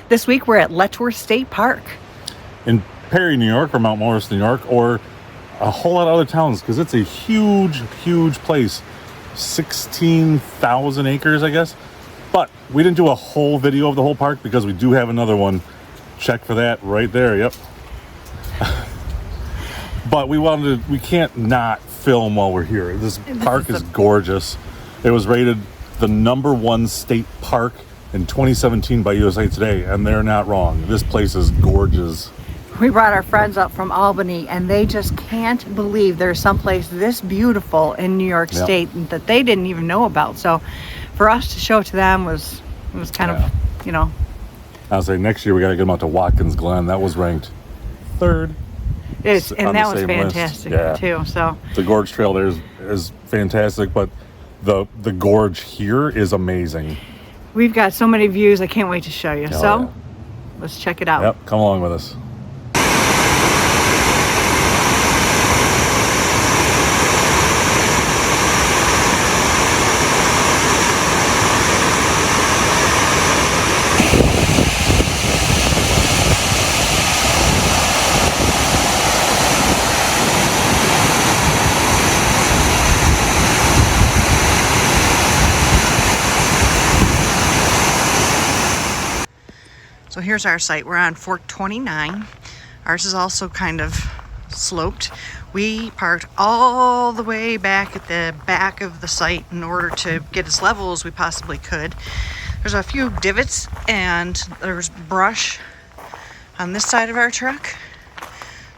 This week we're at Letchworth State Park. In Perry, New York, or Mount Morris, New York, or a whole lot of other towns, because it's a huge, huge place. 16,000 acres, I guess. But we didn't do a whole video of the whole park because we do have another one. Check for that right there, yep. But we can't not film while we're here. This park is gorgeous. It was rated the #1 state park in 2017 by USA Today, and they're not wrong. This place is gorgeous. We brought our friends up from Albany, and they just can't believe there's someplace this beautiful in New York State that they didn't even know about. So for us to show to them was kind of, you know. I'll say next year we got to get them out to Watkins Glen. That was ranked 3rd. And that was fantastic too. So the gorge trail there is fantastic, but the gorge here is amazing. We've got so many views. I can't wait to show you. Let's check it out. Yep, come along with us. So here's our site. We're on Fork 29. Ours is also kind of sloped. We parked all the way back at the back of the site in order to get as level as we possibly could. There's a few divots and there's brush on this side of our truck.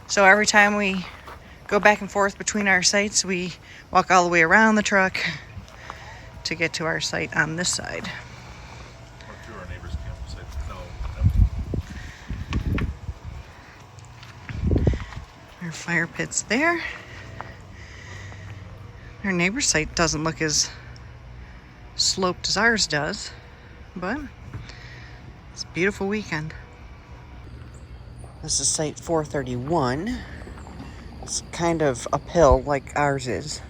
So every time we go back and forth between our sites, we walk all the way around the truck to get to our site on this side. Fire pits there. Our neighbor's site doesn't look as sloped as ours does, but it's a beautiful weekend. This is site 431. It's kind of uphill like ours is.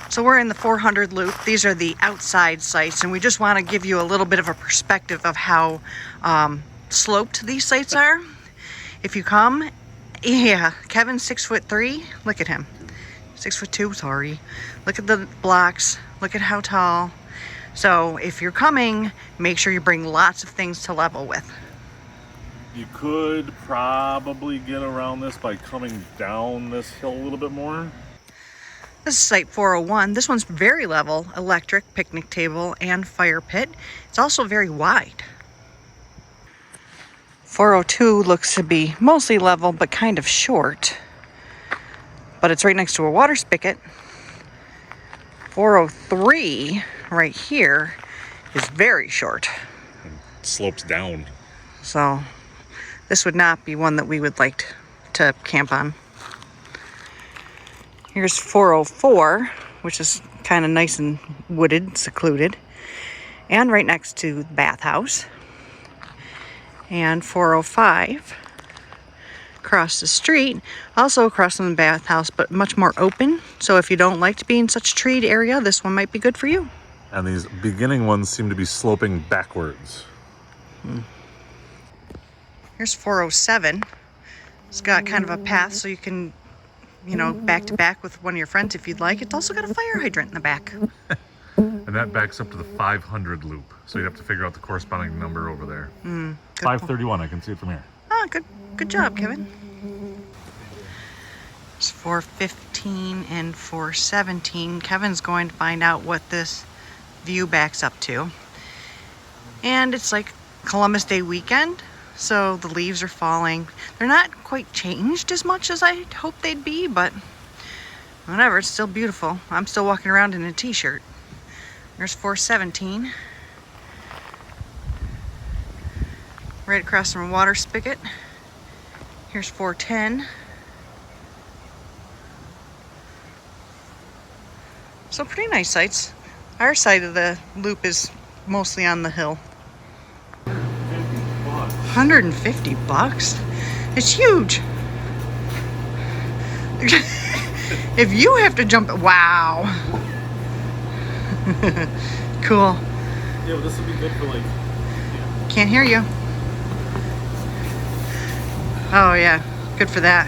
So we're in the 400 loop. These are the outside sites, and we just want to give you a little bit of a perspective of how sloped these sites are. If you come, Kevin's 6'3". Look at him, 6'2". Sorry. Look at the blocks. Look at how tall. So if you're coming, make sure you bring lots of things to level with. You could probably get around this by coming down this hill a little bit more. This is site 401. This one's very level, electric, picnic table, and fire pit. It's also very wide. 402 looks to be mostly level, but kind of short. But it's right next to a water spigot. 403, right here, is very short. It slopes down. So this would not be one that we would like to camp on. Here's 404, which is kind of nice and wooded, secluded. And right next to the bathhouse. And 405 across the street, also across from the bathhouse, but much more open. So if you don't like to be in such a treed area, this one might be good for you. And these beginning ones seem to be sloping backwards. Here's 407. It's got kind of a path so you can, you know, back to back with one of your friends if you'd like. It's also got a fire hydrant in the back. And that backs up to the 500 loop. So you'd have to figure out the corresponding number over there. 531, I can see it from here. Oh, good job, Kevin. It's 415 and 417. Kevin's going to find out what this view backs up to. And it's like Columbus Day weekend, so the leaves are falling. They're not quite changed as much as I hoped they'd be, but whatever, it's still beautiful. I'm still walking around in a t-shirt. There's 417. Right across from a water spigot. Here's 410. So pretty nice sites. Our side of the loop is mostly on the hill. $150? It's huge. If you have to jump, wow. Cool. Yeah, but this would be good for like. Can't hear you. Oh yeah, good for that.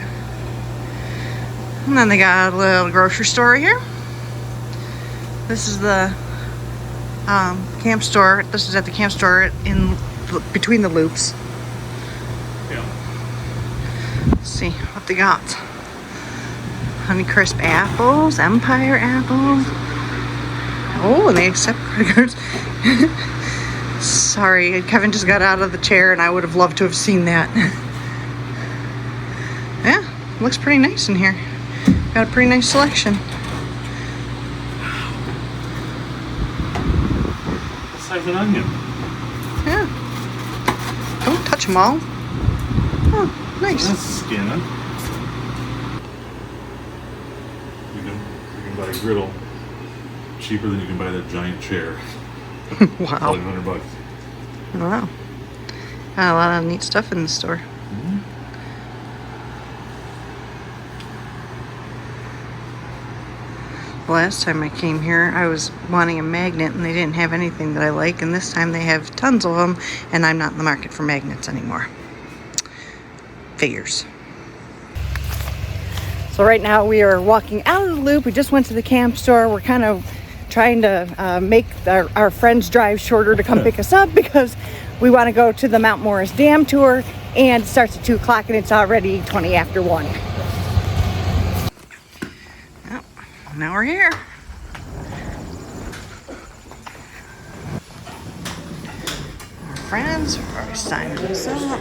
And then they got a little grocery store here. This is the camp store. This is at the camp store in between the loops. Yeah. Let's see what they got. Honeycrisp apples, Empire apples. Oh, and they accept credit cards. Sorry, Kevin just got out of the chair and I would have loved to have seen that. Yeah, looks pretty nice in here. Got a pretty nice selection. The size of an onion. Yeah. Don't touch them all. Oh, nice. That's skinning. You can buy a griddle cheaper than you can buy that giant chair. Wow. Probably $100. Wow. Got a lot of neat stuff in the store. Mm-hmm. Last time I came here, I was wanting a magnet and they didn't have anything that I like, and this time they have tons of them, and I'm not in the market for magnets anymore. Figures. So right now we are walking out of the loop. We just went to the camp store. We're kind of trying to make our friend's drive shorter to come pick us up because we want to go to the Mount Morris Dam tour, and it starts at 2 o'clock and it's already 20 after 1. Now we're here. Our friends are already signing us up.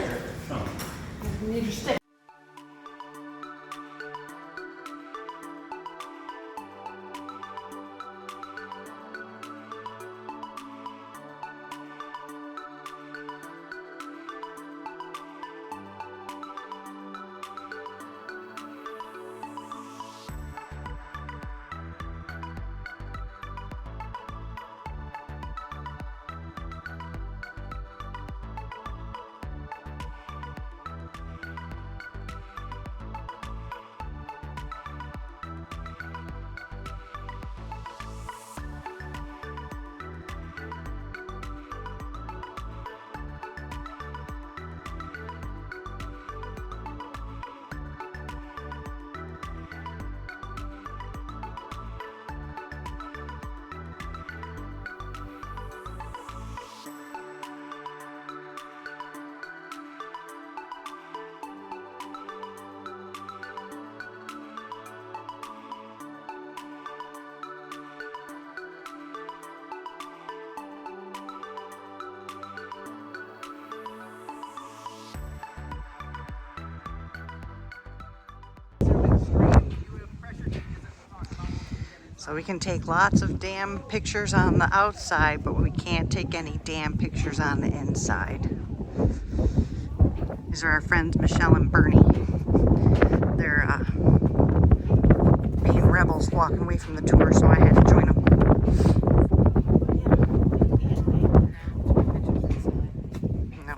So we can take lots of dam pictures on the outside, but we can't take any dam pictures on the inside. These are our friends Michelle and Bernie. They're being rebels walking away from the tour, so I had to join them. No.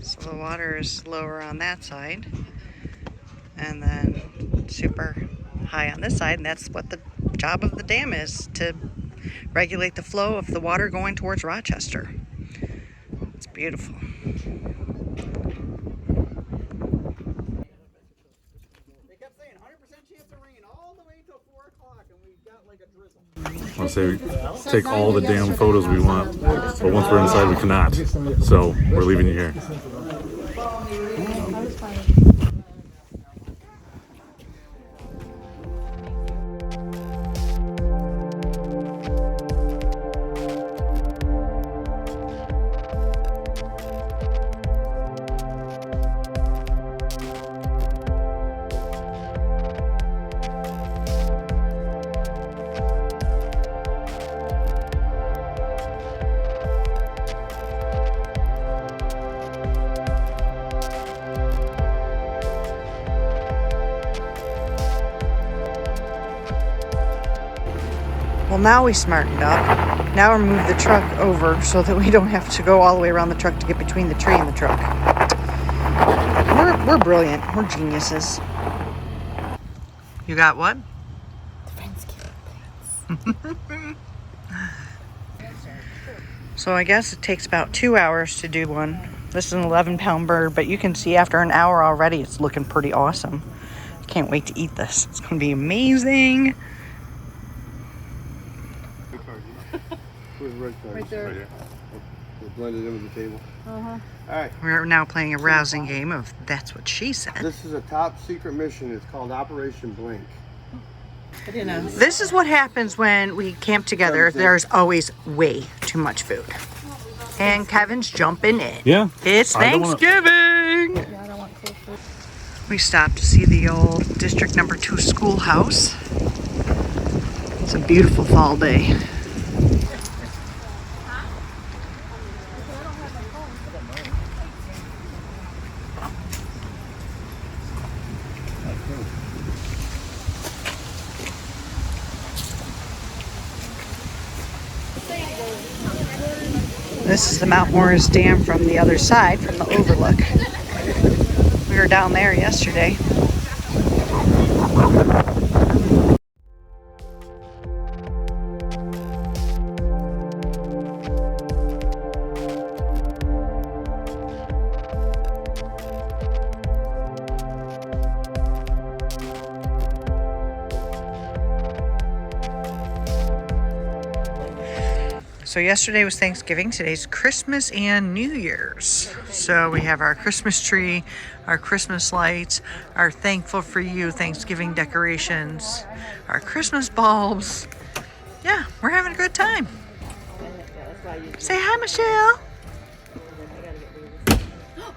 So the water is lower on that side, and then super high on this side, and that's what the job of the dam is, to regulate the flow of the water going towards Rochester. It's beautiful. They kept saying 100% chance of rain all the way till 4 o'clock, and we got like a drizzle. I'll say we take all the damn photos we want, but once we're inside we cannot. So we're leaving you here. Well, now we smartened up. Now we'll move the truck over so that we don't have to go all the way around the truck to get between the tree and the truck. We're brilliant. We're geniuses. You got what? So I guess it takes about 2 hours to do one. This is an 11-pound bird, but you can see after an hour already it's looking pretty awesome. Can't wait to eat this. It's going to be amazing. Right there. We'll blend it in with the table. All right. We're now playing a rousing game of That's What She Said. This is a top secret mission. It's called Operation Blink. This is what happens when we camp together. There's always way too much food. And Kevin's jumping in. Yeah. It's Thanksgiving. We stopped to see the old District Number 2 schoolhouse. It's a beautiful fall day. This is the Mount Morris Dam from the other side, from the overlook. We were down there yesterday. So yesterday was Thanksgiving, today's Christmas and New Year's. So we have our Christmas tree, our Christmas lights, our Thankful for You Thanksgiving decorations, our Christmas bulbs. Yeah, we're having a good time. Say hi, Michelle.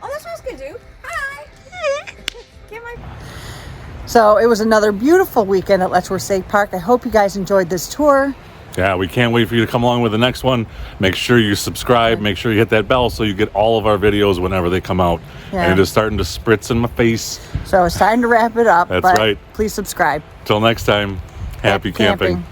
Oh, that's what I was gonna do. Hi. Get my. So it was another beautiful weekend at Letchworth State Park. I hope you guys enjoyed this tour. Yeah, we can't wait for you to come along with the next one. Make sure you subscribe. Make sure you hit that bell so you get all of our videos whenever they come out. Yeah. And it is starting to spritz in my face. So it's time to wrap it up. That's but right. Please subscribe. Till next time, happy camping.